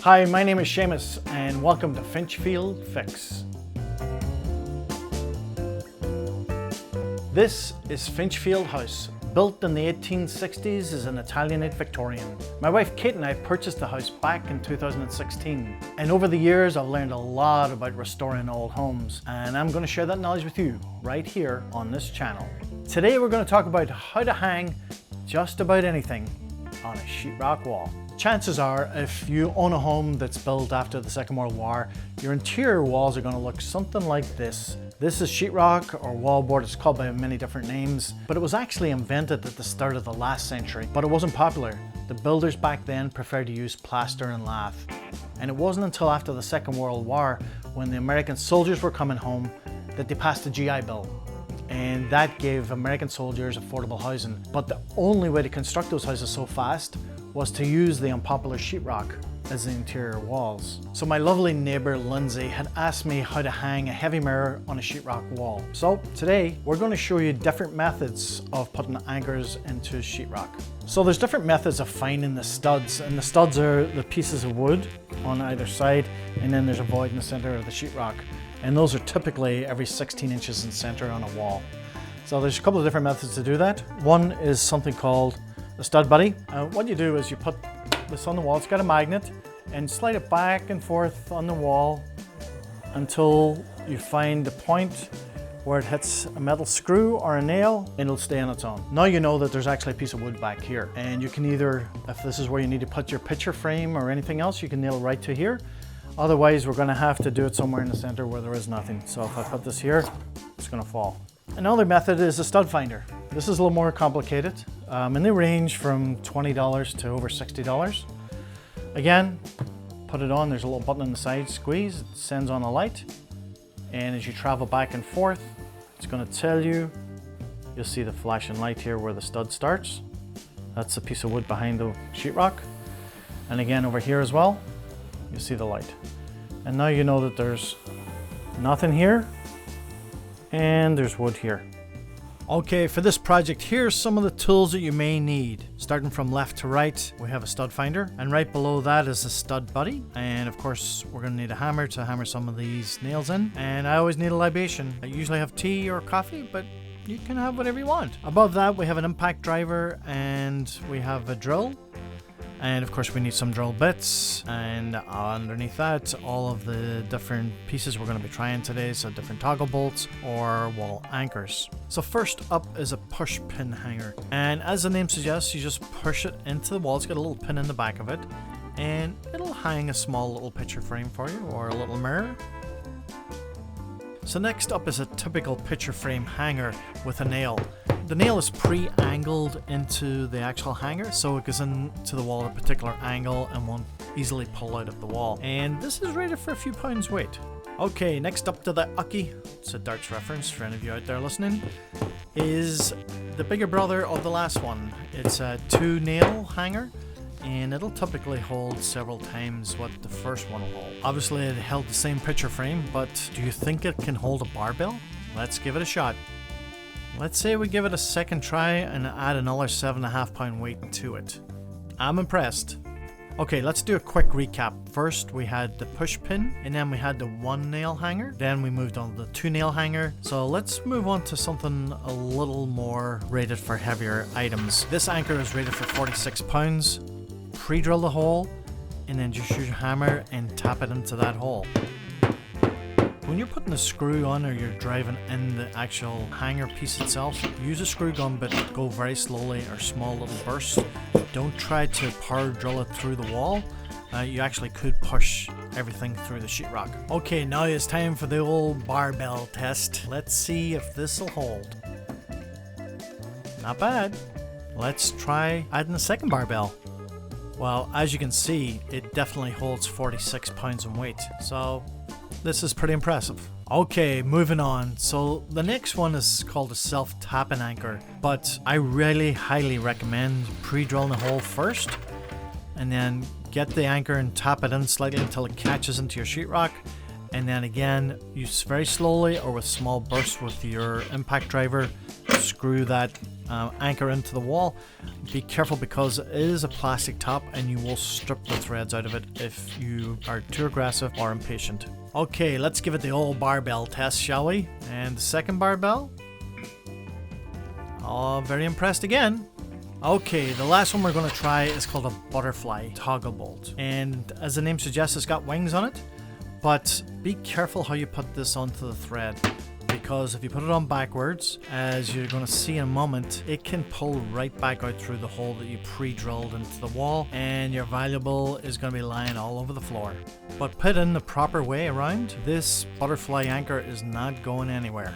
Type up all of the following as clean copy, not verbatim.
Hi, my name is Seamus and welcome to Finchfield Fix. This is Finchfield House. Built in the 1860s as an Italianate Victorian. My wife Kate and I purchased the house back in 2016. And over the years I've learned a lot about restoring old homes, and I'm going to share that knowledge with you right here on this channel. Today we're going to talk about how to hang just about anything on a sheetrock wall. Chances are, if you own a home that's built after the Second World War, your interior walls are going to look something like this. This is sheetrock or wallboard. It's called by many different names, but it was actually invented at the start of the last century, but it wasn't popular. The builders back then preferred to use plaster and lath. And it wasn't until after the Second World War, when the American soldiers were coming home, that they passed the GI Bill. And that gave American soldiers affordable housing. But the only way to construct those houses so fast was to use the unpopular sheetrock as the interior walls. So my lovely neighbor Lindsay had asked me how to hang a heavy mirror on a sheetrock wall. So today we're going to show you different methods of putting anchors into sheetrock. So there's different methods of finding the studs, and the studs are the pieces of wood on either side, and then there's a void in the center of the sheetrock. And those are typically every 16 inches in center on a wall. So there's a couple of different methods to do that. One is something called a stud buddy. What you do is you put this on the wall. It's got a magnet, and slide it back and forth on the wall until you find the point where it hits a metal screw or a nail, and it'll stay on its own. Now you know that there's actually a piece of wood back here, and you can either, if this is where you need to put your picture frame or anything else, you can nail it right to here. Otherwise, we're going to have to do it somewhere in the center where there is nothing. So if I put this here, it's going to fall. Another method is a stud finder. This is a little more complicated, and they range from $20 to over $60. Again, put it on, there's a little button on the side, squeeze, it sends on a light, and as you travel back and forth, it's going to tell you, you'll see the flashing light here where the stud starts. That's the piece of wood behind the sheetrock. And again over here as well, you see the light. And now you know that there's nothing here, and there's wood here. Okay, for this project, here's some of the tools that you may need. Starting from left to right, we have a stud finder, and right below that is a stud buddy. And of course, we're gonna need a hammer to hammer some of these nails in. And I always need a libation. I usually have tea or coffee, but you can have whatever you want. Above that, we have an impact driver, and we have a drill. And of course we need some drill bits, and underneath that all of the different pieces we're going to be trying today, so different toggle bolts or wall anchors. So first up is a push pin hanger, and as the name suggests, you just push it into the wall. It's got a little pin in the back of it, and it'll hang a small little picture frame for you, or a little mirror. So next up is a typical picture frame hanger with a nail. The nail is pre-angled into the actual hanger, so it goes into the wall at a particular angle and won't easily pull out of the wall. And this is rated for a few pounds weight. Okay, next up to the Ucky, it's a darts reference for any of you out there listening, is the bigger brother of the last one. It's a 2-nail hanger, and it'll typically hold several times what the first one will hold. Obviously it held the same picture frame, but do you think it can hold a barbell? Let's give it a shot. Let's say we give it a second try and add another 7.5 pound weight to it. I'm impressed. Okay, let's do a quick recap. First we had the push pin, and then we had the 1-nail hanger. Then we moved on to the 2-nail hanger. So let's move on to something a little more rated for heavier items. This anchor is rated for 46 pounds. Pre-drill the hole, and then just use your hammer and tap it into that hole. When you're putting a screw on, or you're driving in the actual hanger piece itself, use a screw gun, but go very slowly, or small little bursts. Don't try to power drill it through the wall. You actually could push everything through the sheetrock. Okay, now it's time for the old barbell test. Let's see if this will hold. Not bad. Let's try adding a second barbell. Well, as you can see, it definitely holds 46 pounds in weight, so this is pretty impressive. Okay, moving on. So the next one is called a self-tapping anchor, but I really highly recommend pre-drilling the hole first, and then get the anchor and tap it in slightly until it catches into your sheetrock, and then again, use very slowly or with small bursts with your impact driver, screw that anchor into the wall. Be careful because it is a plastic top and you will strip the threads out of it if you are too aggressive or impatient. Okay, let's give it the old barbell test, shall we? And the second barbell. Oh, very impressed again. Okay, the last one we're going to try is called a butterfly toggle bolt. And as the name suggests, it's got wings on it. But be careful how you put this onto the thread, because if you put it on backwards, as you're going to see in a moment, it can pull right back out through the hole that you pre-drilled into the wall, and your valuable is going to be lying all over the floor. But put in the proper way around, this butterfly anchor is not going anywhere.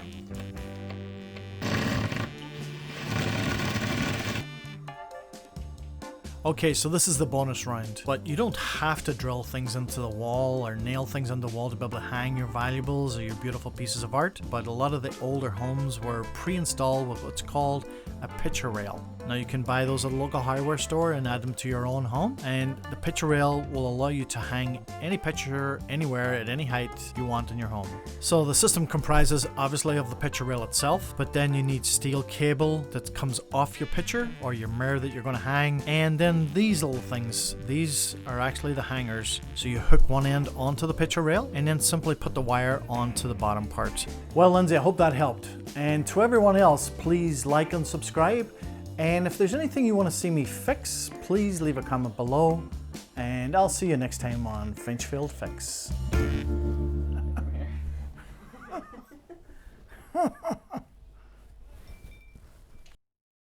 Okay, so this is the bonus round, but you don't have to drill things into the wall or nail things into the wall to be able to hang your valuables or your beautiful pieces of art, but a lot of the older homes were pre-installed with what's called a picture rail. Now you can buy those at a local hardware store and add them to your own home, and the picture rail will allow you to hang any picture anywhere at any height you want in your home. So the system comprises obviously of the picture rail itself, but then you need steel cable that comes off your picture or your mirror that you're going to hang, and then these little things, these are actually the hangers. So you hook one end onto the picture rail and then simply put the wire onto the bottom part. Well, Lindsay, I hope that helped. And to everyone else, please like and subscribe. And if there's anything you want to see me fix, please leave a comment below. And I'll see you next time on Finchfield Fix.